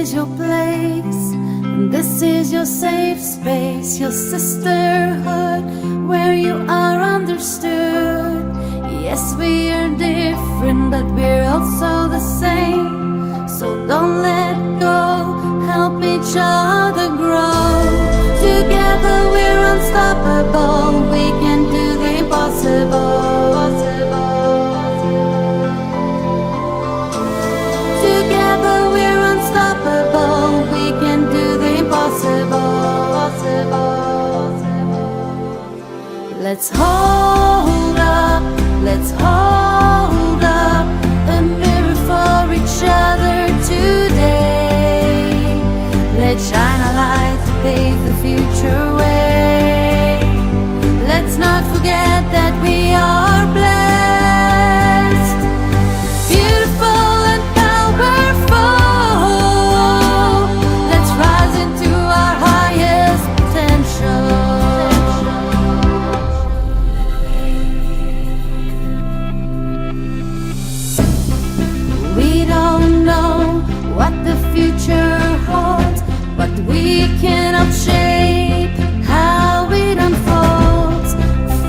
is your place, and this is your safe space, your sisterhood, where you are understood. Yes, we are different, but we're also the same. So don't let go, help each other grow. Together we're unstoppable, we can do the impossible. Together we're unstoppable, we can do the impossible. Let's hold up, let's hold up a mirror for each other today. Let's shine a light to pave the future way. Let's not forget that we are blessed, beautiful and powerful. Let's rise into our highest potential. We don't know what the future holds, but we cannot shape how it unfolds.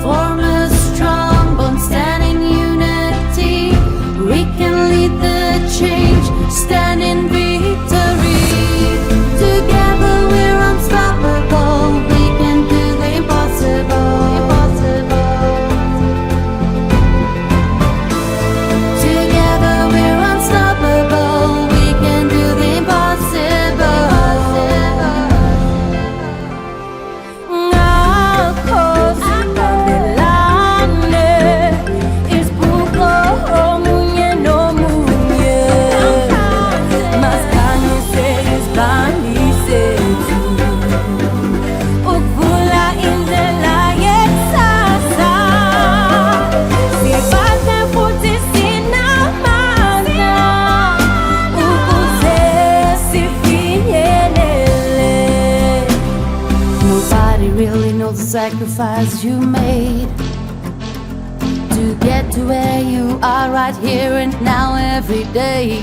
Form a strong bond, stand in unity. We can lead the change, stand in victory. Together we're unstoppable, we can do the impossible. Together we're unstoppable, we can do the impossible. Nobody really knows the sacrifice you made to get to where you are right here and now every day.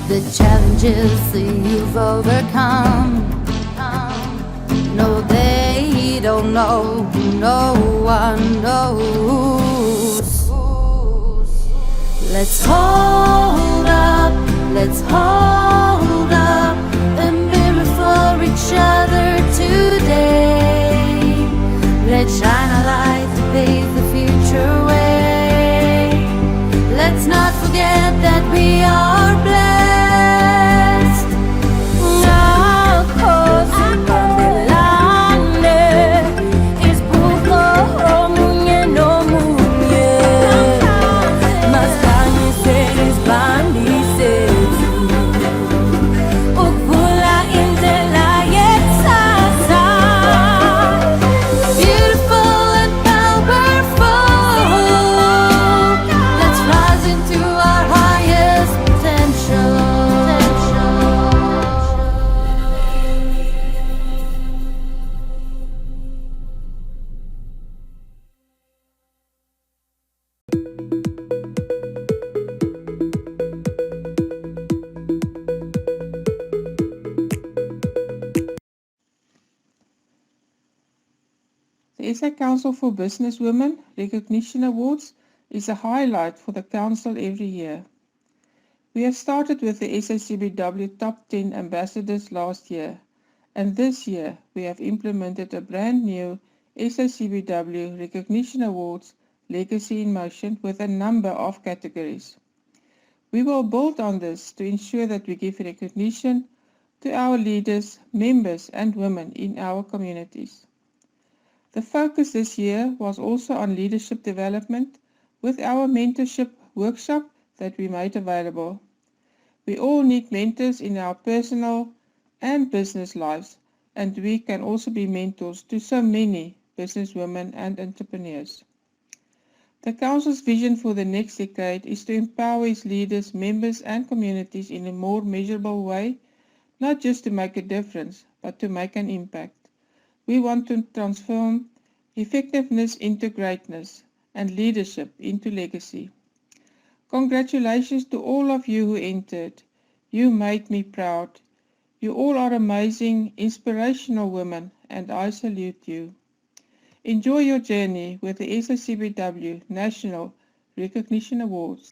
The challenges that you've overcome, no, they don't know, no one knows. Let's hold up, let's hold up a mirror for each other today. Let's shine a light to pave the future way. Let's not forget that we are blessed. The SA Council for Business Women Recognition Awards is a highlight for the Council every year. We have started with the SACBW Top 10 Ambassadors last year, and this year we have implemented a brand new SACBW Recognition Awards Legacy in Motion with a number of categories. We will build on this to ensure that we give recognition to our leaders, members and women in our communities. The focus this year was also on leadership development with our mentorship workshop that we made available. We all need mentors in our personal and business lives, and we can also be mentors to so many businesswomen and entrepreneurs. The Council's vision for the next decade is to empower its leaders, members and communities in a more measurable way, not just to make a difference, but to make an impact. We want to transform effectiveness into greatness and leadership into legacy. Congratulations to all of you who entered. You made me proud. You all are amazing, inspirational women, and I salute you. Enjoy your journey with the SACBW National Recognition Awards.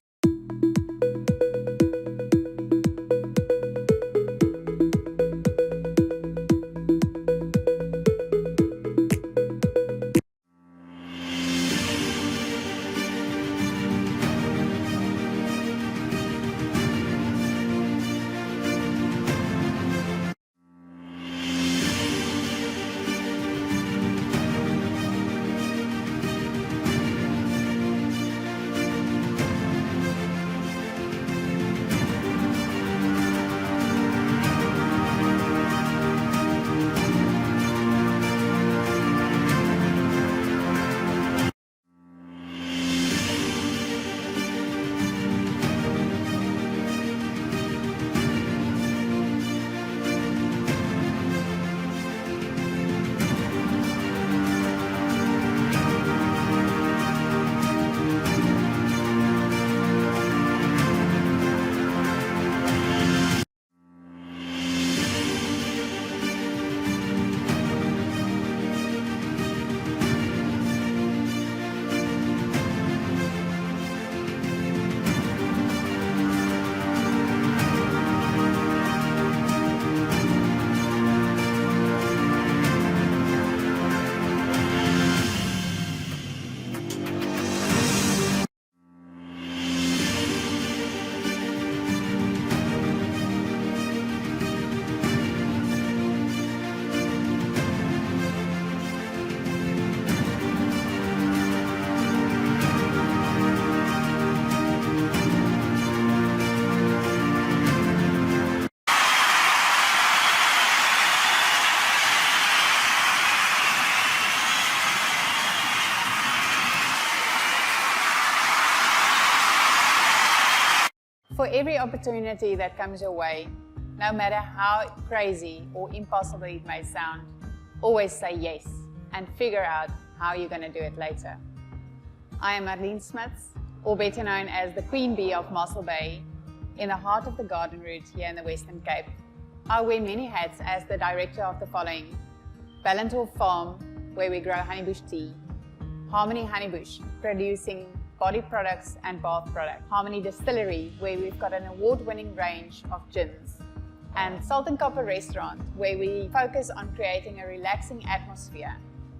For every opportunity that comes your way, no matter how crazy or impossible it may sound, always say yes and figure out how you're going to do it later. I am Marlene Smits, or better known as the Queen Bee of Mossel Bay, in the heart of the garden route here in the Western Cape. I wear many hats as the director of the following: Ballantor Farm, where we grow honeybush tea; Harmony Honeybush, producing body products and bath products; Harmony Distillery, where we've got an award-winning range of gins; and Salt and Copper Restaurant, where we focus on creating a relaxing atmosphere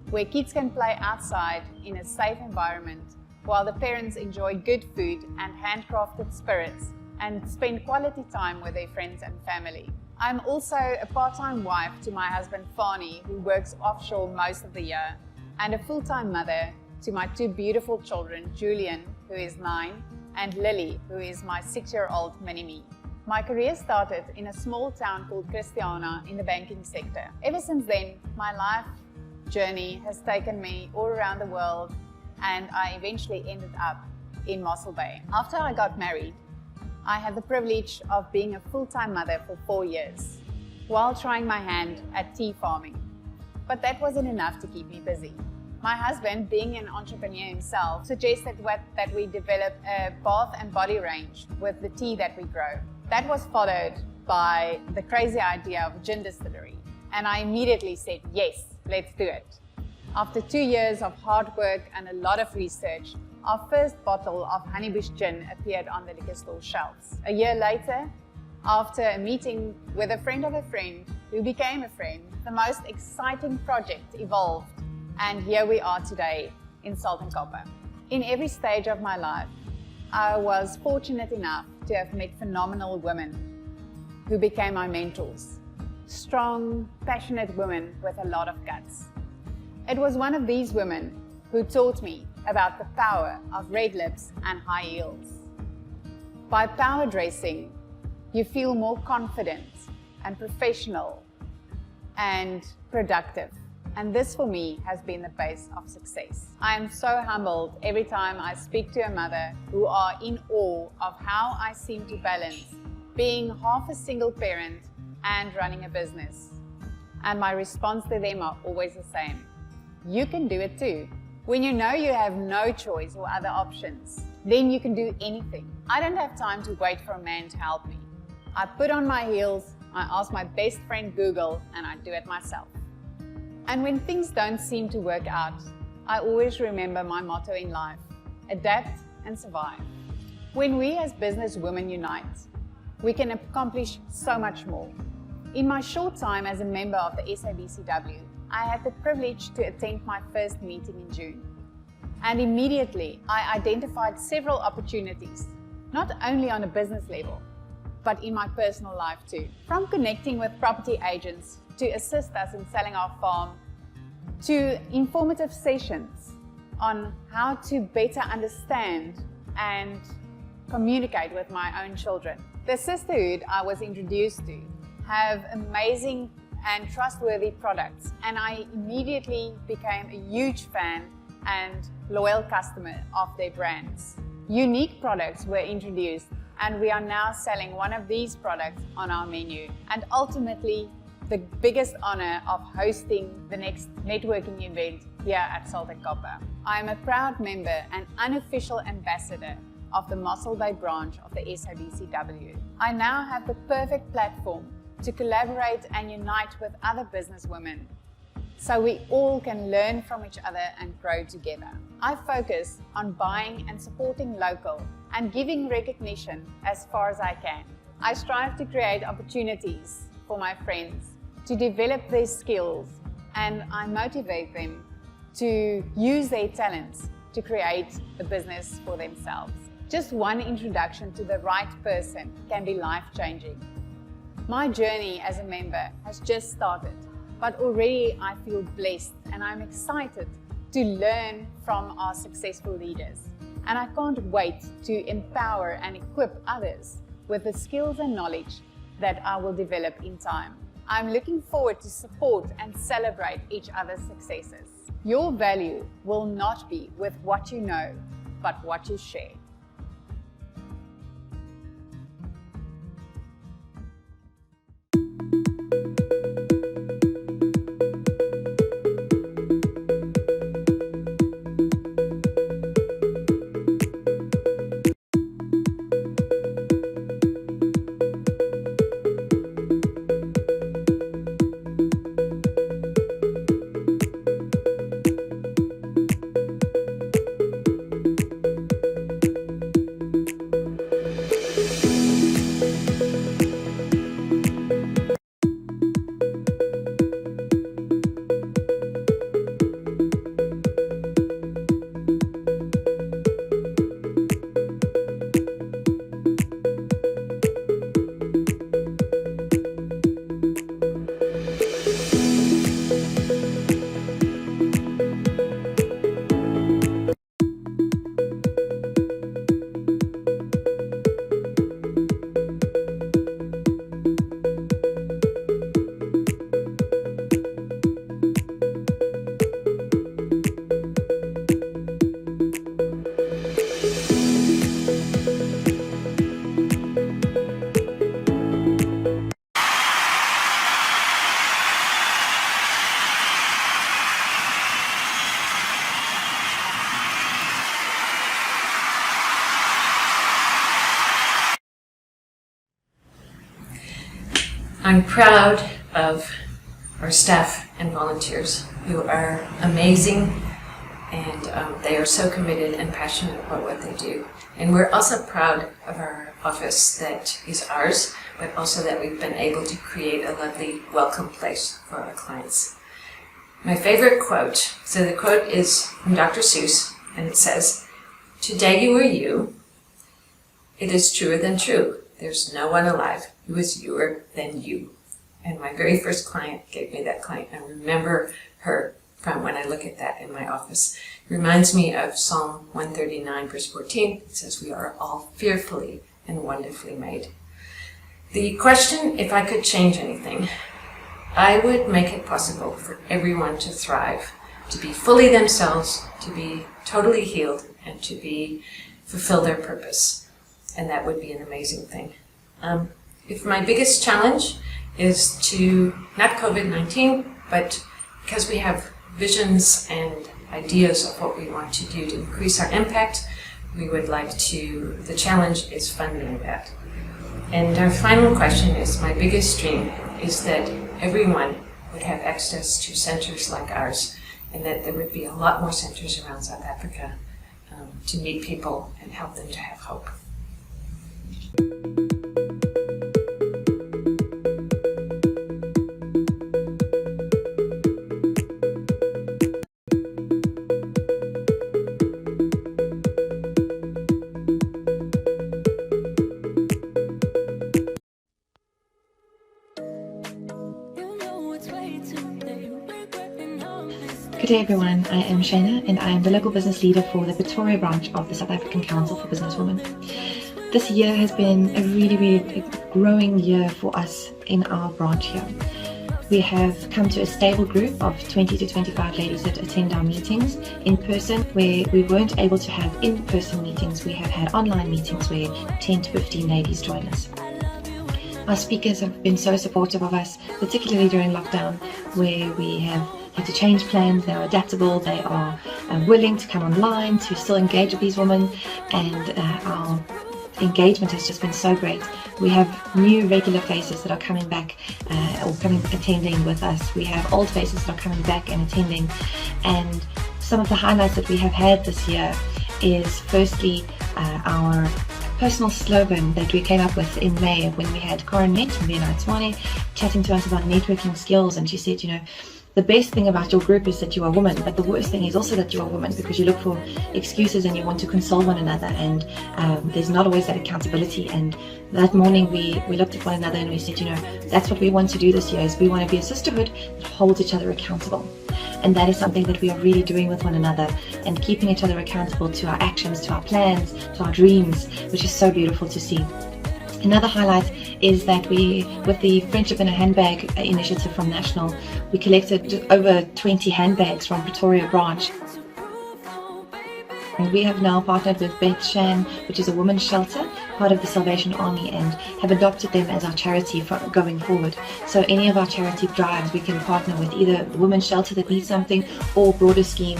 where kids can play outside in a safe environment while the parents enjoy good food and handcrafted spirits and spend quality time with their friends and family. I'm also a part-time wife to my husband Fani, who works offshore most of the year, and a full-time mother to my two beautiful children, Julian, who is 9, and Lily, who is my 6-year-old mini-me. My career started in a small town called Christiana in the banking sector. Ever since then, my life journey has taken me all around the world, and I eventually ended up in Mossel Bay. After I got married, I had the privilege of being a full-time mother for 4 years, while trying my hand at tea farming. But that wasn't enough to keep me busy. My husband, being an entrepreneur himself, suggested that we develop a bath and body range with the tea that we grow. That was followed by the crazy idea of a gin distillery, and I immediately said, yes, let's do it. After 2 years of hard work and a lot of research, our first bottle of Honeybush gin appeared on the liquor store shelves. A year later, after a meeting with a friend of a friend who became a friend, the most exciting project evolved. And here we are today in Salt and Copper. In every stage of my life, I was fortunate enough to have met phenomenal women who became my mentors. Strong, passionate women with a lot of guts. It was one of these women who taught me about the power of red lips and high heels. By power dressing, you feel more confident and professional and productive. And this for me has been the base of success. I am so humbled every time I speak to a mother who are in awe of how I seem to balance being half a single parent and running a business. And my response to them are always the same: you can do it too. When you know you have no choice or other options, then you can do anything. I don't have time to wait for a man to help me. I put on my heels, I ask my best friend Google, and I do it myself. And when things don't seem to work out, I always remember my motto in life: adapt and survive. When we as business women unite, we can accomplish so much more. In my short time as a member of the SABCW, I had the privilege to attend my first meeting in June. And immediately, I identified several opportunities, not only on a business level, but in my personal life too. From connecting with property agents to assist us in selling our farm, to informative sessions on how to better understand and communicate with my own children. The sisterhood I was introduced to have amazing and trustworthy products, and I immediately became a huge fan and loyal customer of their brands. Unique products were introduced, and we are now selling one of these products on our menu. And ultimately, the biggest honor of hosting the next networking event here at Salted Copper. I am a proud member and unofficial ambassador of the Mossel Bay branch of the SABCW. I now have the perfect platform to collaborate and unite with other businesswomen, so we all can learn from each other and grow together. I focus on buying and supporting local and giving recognition as far as I can. I strive to create opportunities for my friends to develop their skills, and I motivate them to use their talents to create a business for themselves. Just one introduction to the right person can be life-changing. My journey as a member has just started, but already I feel blessed and I'm excited to learn from our successful leaders. And I can't wait to empower and equip others with the skills and knowledge that I will develop in time. I'm looking forward to support and celebrate each other's successes. Your value will not be with what you know, but what you share. I'm proud of our staff and volunteers who are amazing, and they are so committed and passionate about what they do. And we're also proud of our office that is ours, but also that we've been able to create a lovely welcome place for our clients. My favorite quote, so the quote is from Dr. Seuss, and it says, "Today you are you. It is truer than true. There's no one alive who is youer than you." And my very first client gave me that client. I remember her from when I look at that in my office. It reminds me of Psalm 139, verse 14. It says, "We are all fearfully and wonderfully made." The question, if I could change anything, I would make it possible for everyone to thrive, to be fully themselves, to be totally healed, and to fulfill their purpose. And that would be an amazing thing. If my biggest challenge is to, not COVID-19, but because we have visions and ideas of what we want to do to increase our impact, we would like to, the challenge is funding that. And our final question is, my biggest dream is that everyone would have access to centers like ours, and that there would be a lot more centers around South Africa to meet people and help them to have hope. Good day everyone, I am Shana and I am the local business leader for the Pretoria branch of the South African Council for Businesswomen. This year has been a really growing year for us in our branch here. We have come to a stable group of 20 to 25 ladies that attend our meetings in person. Where we weren't able to have in-person meetings, we have had online meetings where 10 to 15 ladies join us. Our speakers have been so supportive of us, particularly during lockdown, where we have had to change plans. They are adaptable, they are willing to come online to still engage with these women, and our engagement has just been so great. We have new regular faces that are coming back attending with us. We have old faces that are coming back and attending, and some of the highlights that we have had this year is firstly our personal slogan that we came up with in May when we had Coronet from the United Swane chatting to us about networking skills, and she said, you know, the best thing about your group is that you are a woman, but the worst thing is also that you're a woman, because you look for excuses and you want to console one another, and there's not always that accountability. And that morning we looked at one another and we said, you know, that's what we want to do this year, is we want to be a sisterhood that holds each other accountable. And that is something that we are really doing with one another, and keeping each other accountable to our actions, to our plans, to our dreams, which is so beautiful to see. Another highlight is that we, with the Friendship in a Handbag initiative from National, we collected over 20 handbags from Pretoria branch. And we have now partnered with Beth Shan, which is a women's shelter, part of the Salvation Army, and have adopted them as our charity for going forward. So any of our charity drives, we can partner with either the women's shelter that needs something, or broader scheme,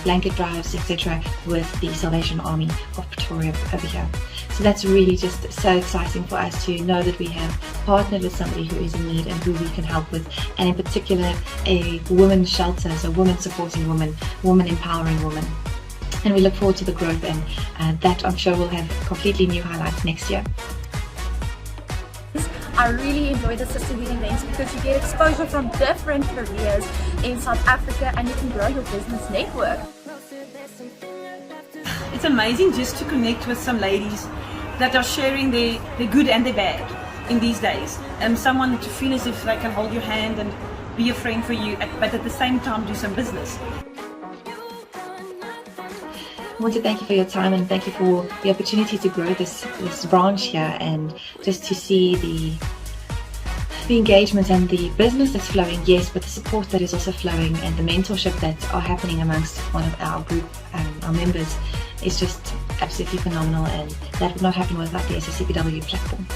blanket drives, etc., with the Salvation Army of Pretoria over here. So that's really just so exciting for us to know that we have partnered with somebody who is in need and who we can help with, and in particular a women's shelter, so women supporting women, women empowering women. And we look forward to the growth, and that I'm sure will have completely new highlights next year. I really enjoy the sisterhood events because you get exposure from different careers in South Africa, and you can grow your business network. It's amazing just to connect with some ladies that are sharing their good and their bad in these days. Someone to feel as if they can hold your hand and be a friend for you, but at the same time do some business. I want to thank you for your time, and thank you for the opportunity to grow this branch here, and just to see the engagement and the business that's flowing, yes, but the support that is also flowing, and the mentorship that are happening amongst one of our group, our members, is just absolutely phenomenal, and that would not happen without the SACBW platform.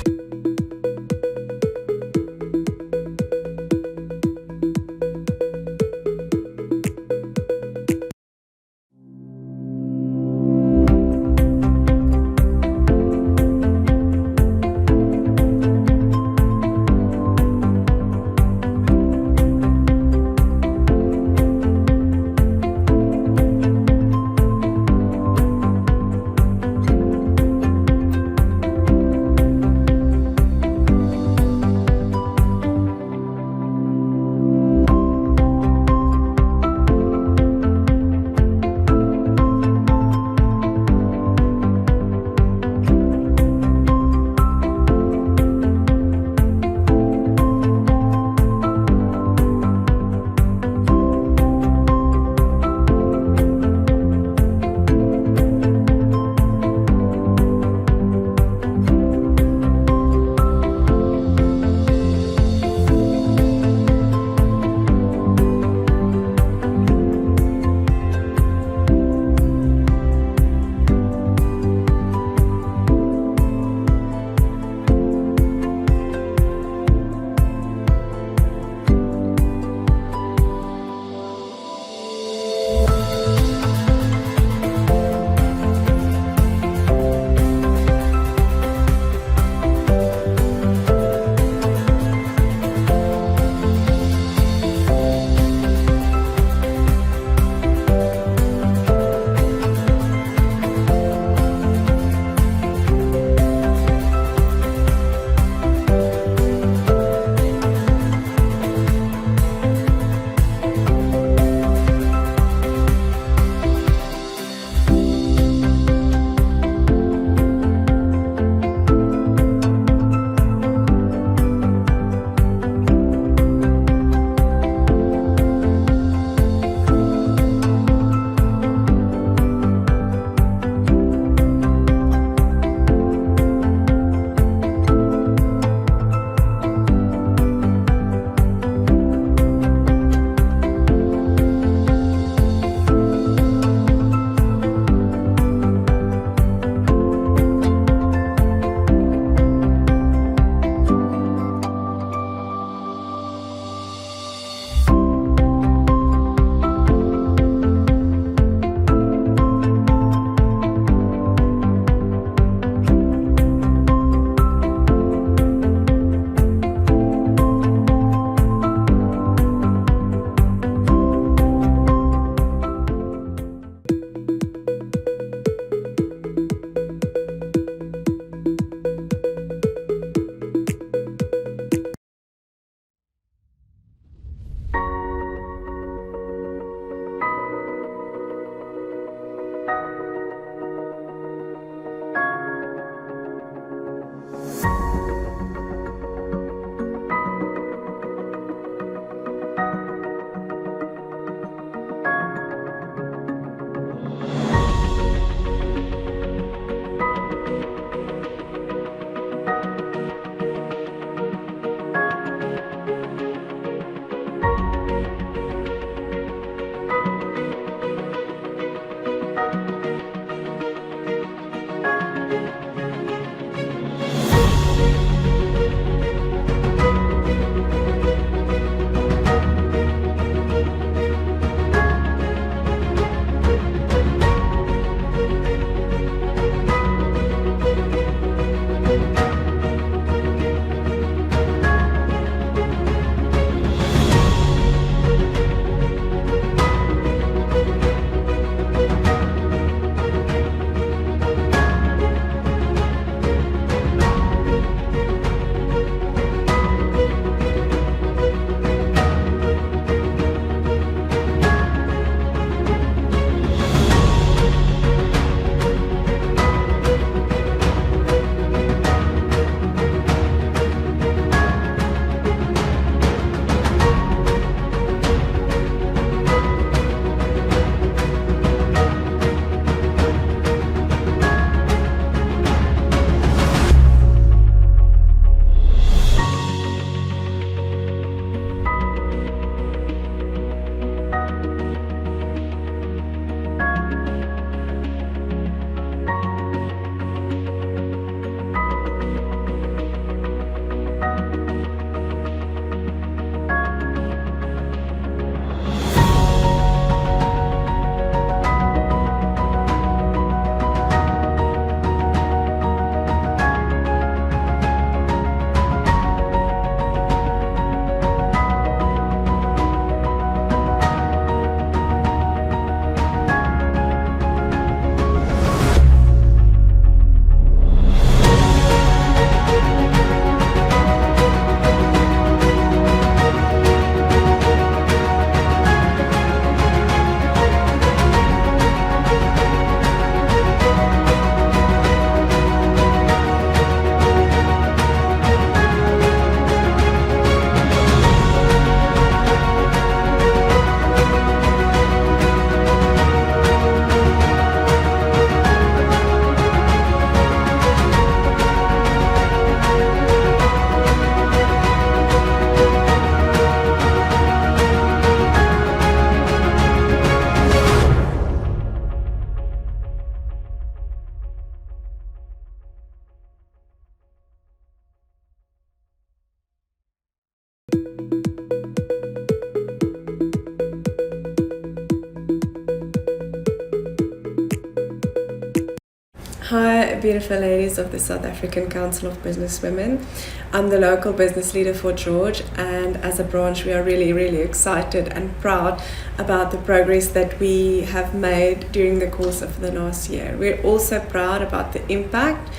Hi, beautiful ladies of the South African Council of Business Women. I'm the local business leader for George, and as a branch, we are really excited and proud about the progress that we have made during the course of the last year. We're also proud about the impact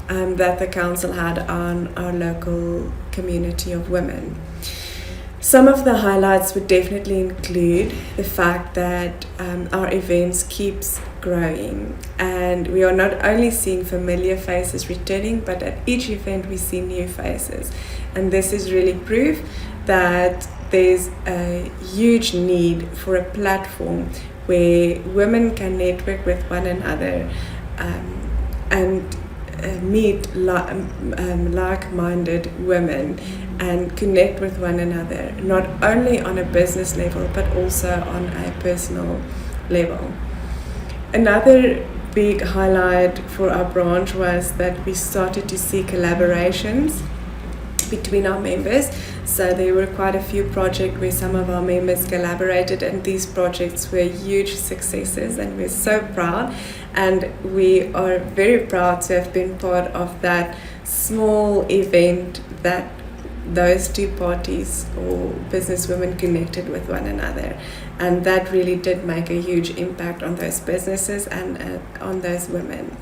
that the council had on our local community of women. Some of the highlights would definitely include the fact that our events keeps growing, and we are not only seeing familiar faces returning, but at each event we see new faces, and this is really proof that there's a huge need for a platform where women can network with one another and meet like-minded women and connect with one another, not only on a business level but also on a personal level. Another big highlight for our branch was that we started to see collaborations between our members. So there were quite a few projects where some of our members collaborated, and these projects were huge successes, and we're so proud, and we are very proud to have been part of that small event that those two parties or businesswomen connected with one another, and that really did make a huge impact on those businesses and on those women.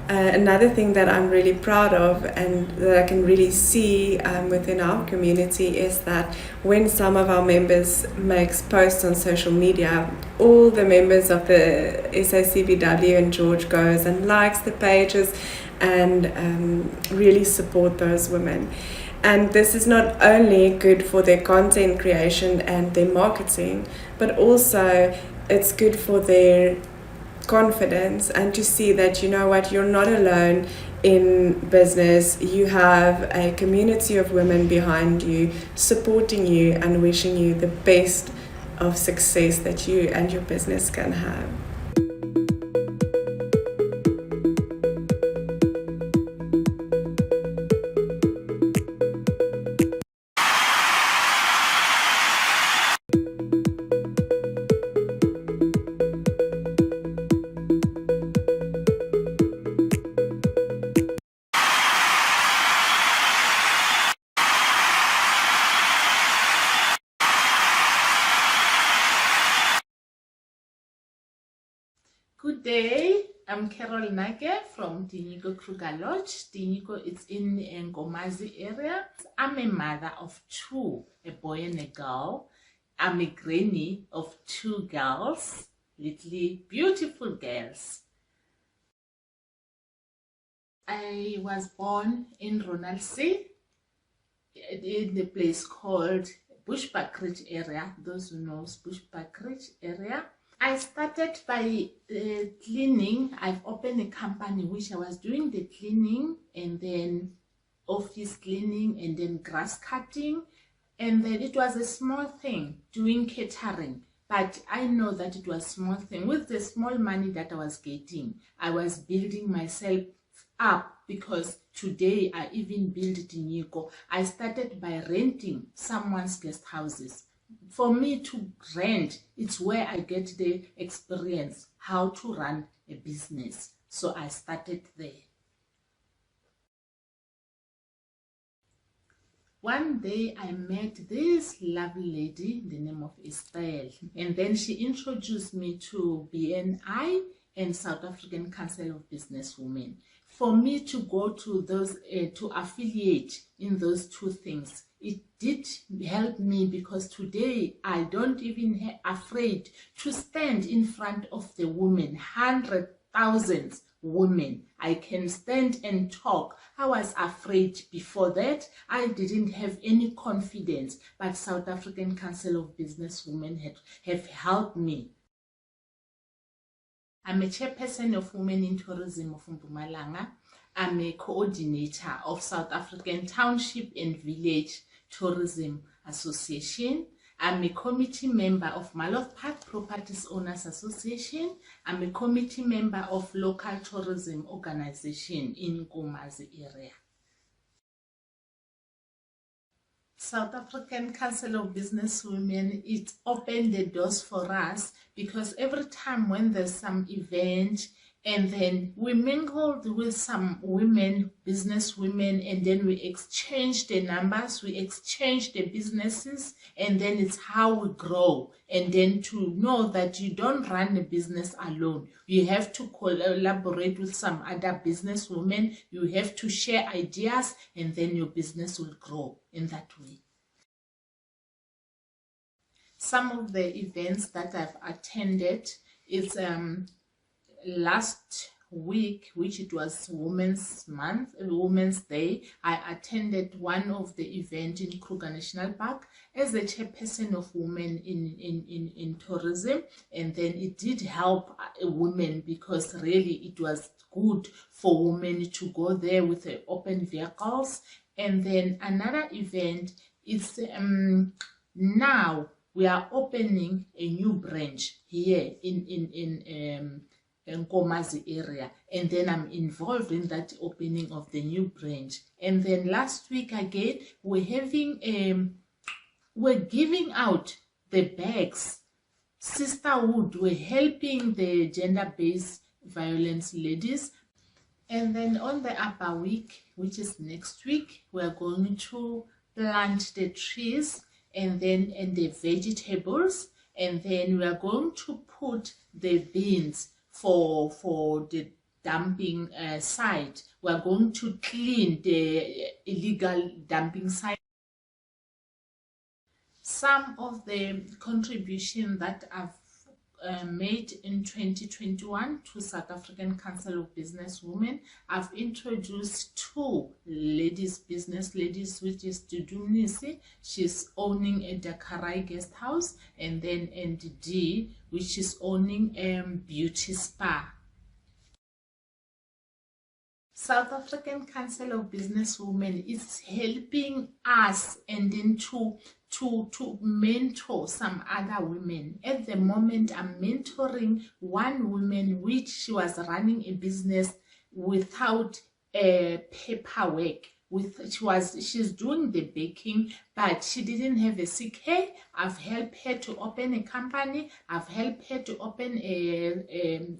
Another thing that I'm really proud of and that I can really see within our community is that when some of our members makes posts on social media, all the members of the SACBW and George goes and likes the pages and really support those women. And this is not only good for their content creation and their marketing, but also it's good for their confidence and to see that, you know what, you're not alone in business. You have a community of women behind you, supporting you and wishing you the best of success that you and your business can have. Good day, I'm Carol Nage from Diniko Kruger Lodge. Diniko is in the Ngomazi area. I'm a mother of two, a boy and a girl. I'm a granny of two girls, little beautiful girls. I was born in Ronaldsay, in the place called Bushbuckridge area, those who knows Bushbuckridge area. I started by cleaning. I've opened a company which I was doing the cleaning and then office cleaning and then grass cutting, and then it was a small thing doing catering, but I know that it was small thing. With the small money that I was getting, I was building myself up, because today I even built Diniko. I started by renting someone's guest houses. For me to rent, it's where I get the experience how to run a business. So I started there. One day I met this lovely lady, the name of Estelle, and then she introduced me to BNI and South African Council of Business Women. For me to go to those, to affiliate in those two things, it did help me, because today I don't even afraid to stand in front of the women, 100,000 women. I can stand and talk. I was afraid before that. I didn't have any confidence, but South African Council of Business Women have helped me. I'm a chairperson of Women in Tourism of Mpumalanga. I'm a coordinator of South African Township and Village Tourism Association. I'm a committee member of Malof Park Properties Owners Association. I'm a committee member of Local Tourism Organization in Ngomazi area. South African Council of Business Women, it opened the doors for us, because every time when there's some event And then we mingled with some women, business women, and then we exchanged the numbers, we exchanged the businesses, and then it's how we grow. And then to know that you don't run a business alone. You have to collaborate with some other business women. You have to share ideas, and then your business will grow in that way. Some of the events that I've attended is last week, which it was Women's Month, Women's Day. I attended one of the event in Kruger National Park as the chairperson of women in tourism, and then it did help women because really it was good for women to go there with open vehicles. And then another event is now we are opening a new branch here in Nkomazi area, and then I'm involved in that opening of the new branch. And then last week again, we're giving out the bags, sisterhood. We're helping the gender-based violence ladies. And then on the upper week, which is next week, we're going to plant the trees and the vegetables, and then we are going to put the bins for the dumping site. We are going to clean the illegal dumping site. Some of the contribution that I've made in 2021 to South African Council of Business Women, I've introduced two business ladies, which is Dudumnisi. She's owning a Dakarai guest house, and then D, which is owning a beauty spa. South African Council of Business Women is helping us and then to mentor some other women. At the moment, I'm mentoring one woman which she was running a business without paperwork. She's doing the baking, but she didn't have a CK. I've helped her to open a company. I've helped her to open a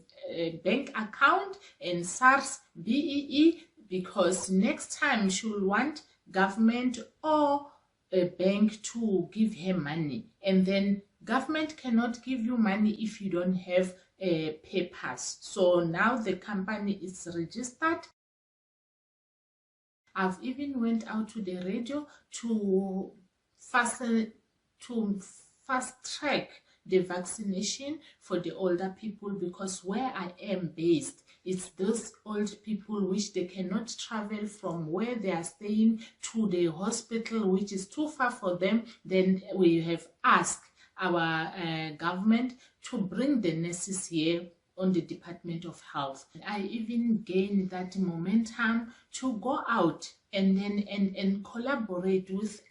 bank account and SARS BEE, because next time she will want government or a bank to give her money, and then government cannot give you money if you don't have papers. So now the company is registered. I've even went out to the radio to fast track the vaccination for the older people, because where I am based, it's those old people which they cannot travel from where they are staying to the hospital, which is too far for them. Then we have asked our government to bring the nurses here on the Department of Health. I even gained that momentum to go out and collaborate with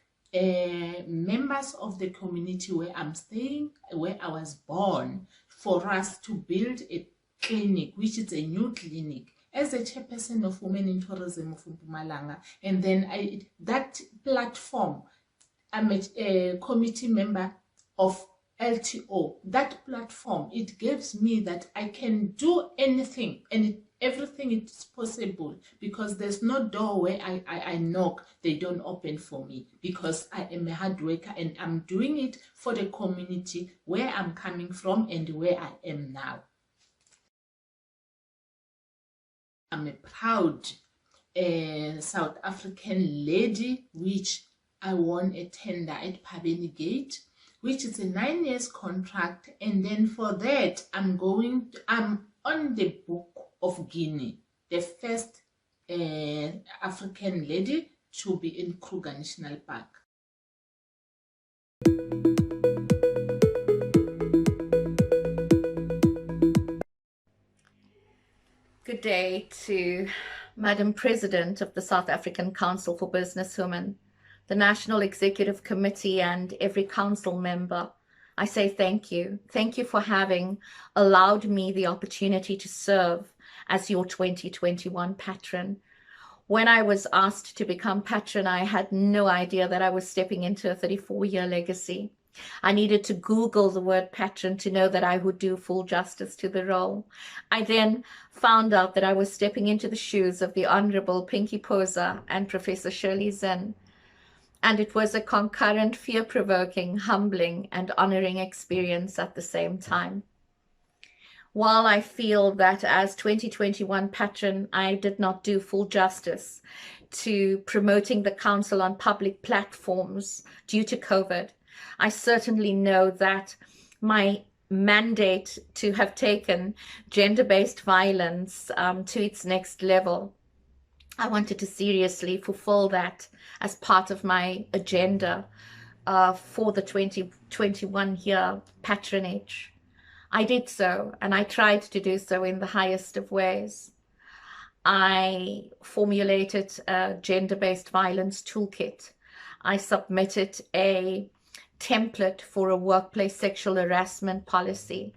members of the community where I'm staying, where I was born, for us to build a clinic, which is a new clinic, as a chairperson of Women in Tourism of Mpumalanga. And then that platform, I'm a committee member of LTO. That platform, it gives me that I can do anything, and everything is possible, because there's no door where I knock, they don't open for me, because I am a hard worker and I'm doing it for the community where I'm coming from and where I am now. I'm a proud South African lady, which I won a tender at Pabeni Gate, which is a 9 years contract. And then for that, I'm on the book of Guinea, the first African lady to be in Kruger National Park. Good day to Madam President of the South African Council for Businesswomen, the National Executive Committee, and every council member. I say thank you. Thank you for having allowed me the opportunity to serve as your 2021 patron. When I was asked to become patron, I had no idea that I was stepping into a 34-year legacy. I needed to Google the word patron to know that I would do full justice to the role. I then found out that I was stepping into the shoes of the Honorable Pinky Poza and Professor Shirley Zinn, and it was a concurrent, fear-provoking, humbling, and honoring experience at the same time. While I feel that as 2021 patron, I did not do full justice to promoting the council on public platforms due to COVID, I certainly know that my mandate to have taken gender-based violence to its next level, I wanted to seriously fulfill that as part of my agenda for the 2021 year patronage. I did so, and I tried to do so in the highest of ways. I formulated a gender-based violence toolkit. I submitted a template for a workplace sexual harassment policy.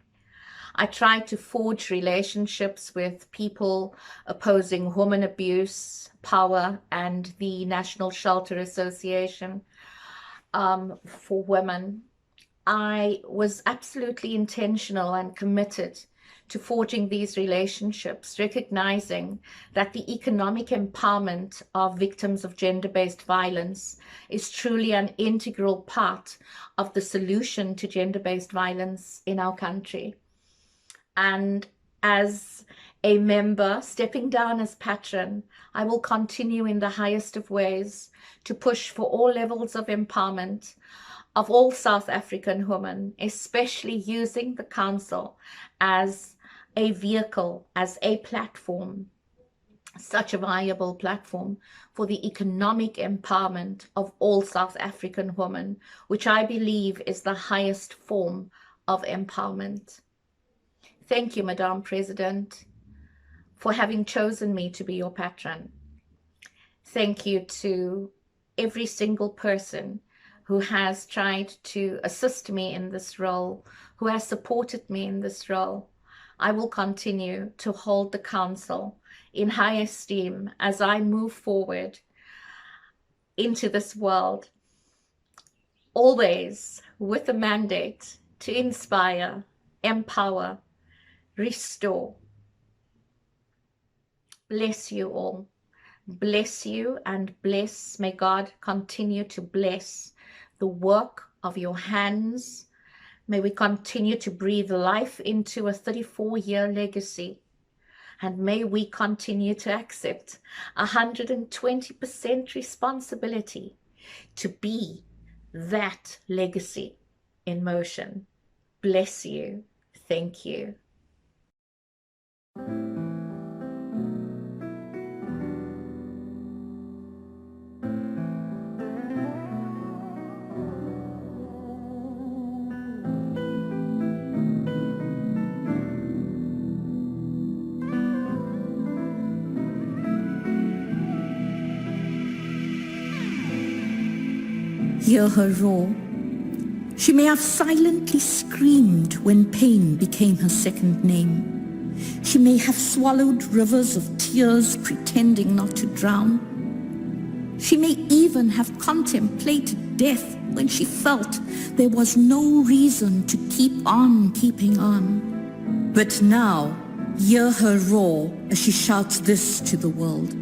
I tried to forge relationships with people opposing women abuse, power, and the National Shelter Association for women. I was absolutely intentional and committed to forging these relationships, recognizing that the economic empowerment of victims of gender-based violence is truly an integral part of the solution to gender-based violence in our country. And as a member, stepping down as patron, I will continue in the highest of ways to push for all levels of empowerment of all South African women, especially using the council as a vehicle, as a platform, such a viable platform for the economic empowerment of all South African women, which I believe is the highest form of empowerment. Thank you, Madam President, for having chosen me to be your patron. Thank you to every single person who has tried to assist me in this role, who has supported me in this role. I will continue to hold the council in high esteem as I move forward into this world, always with a mandate to inspire, empower, restore. Bless you all. Bless you and bless. May God continue to bless the work of your hands. May we continue to breathe life into a 34-year legacy. And may we continue to accept 120% responsibility to be that legacy in motion. Bless you. Thank you. Hear her roar. She may have silently screamed when pain became her second name. She may have swallowed rivers of tears pretending not to drown. She may even have contemplated death when she felt there was no reason to keep on keeping on. But now, hear her roar as she shouts this to the world.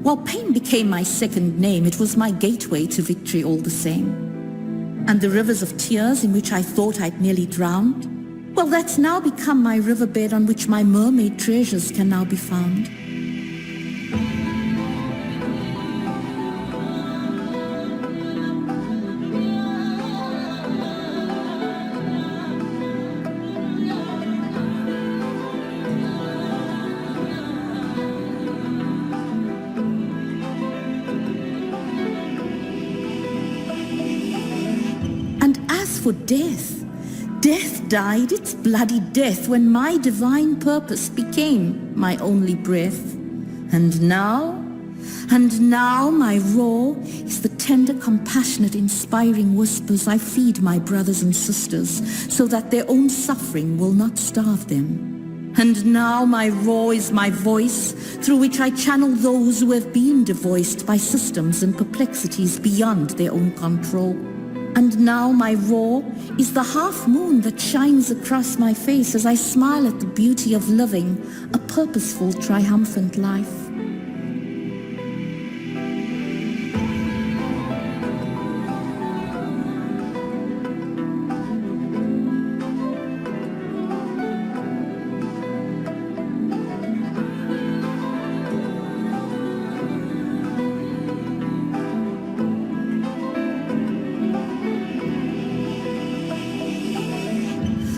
While pain became my second name, it was my gateway to victory all the same. And the rivers of tears in which I thought I'd nearly drowned, well, that's now become my riverbed on which my mermaid treasures can now be found. For death died its bloody death when my divine purpose became my only breath. And now my roar is the tender, compassionate, inspiring whispers I feed my brothers and sisters so that their own suffering will not starve them. And now my roar is my voice through which I channel those who have been devoiced by systems and perplexities beyond their own control. And now my roar is the half moon that shines across my face as I smile at the beauty of living a purposeful, triumphant life.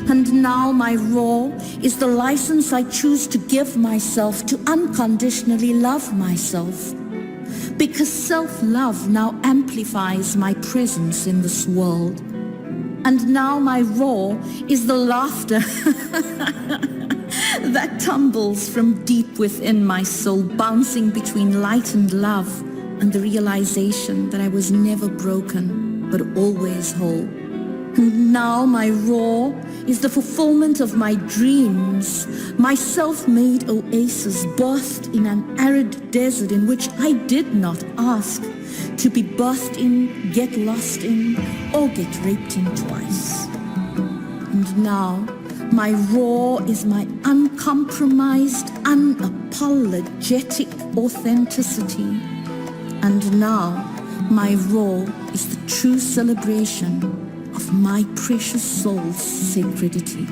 And now my roar is the license I choose to give myself to unconditionally love myself. Because self-love now amplifies my presence in this world. And now my roar is the laughter that tumbles from deep within my soul, bouncing between light and love and the realization that I was never broken, but always whole. And now my roar is the fulfillment of my dreams, my self-made oasis birthed in an arid desert in which I did not ask to be birthed in, get lost in, or get raped in twice. And now my roar is my uncompromised, unapologetic authenticity. And now my roar is the true celebration of my precious soul's sacredity.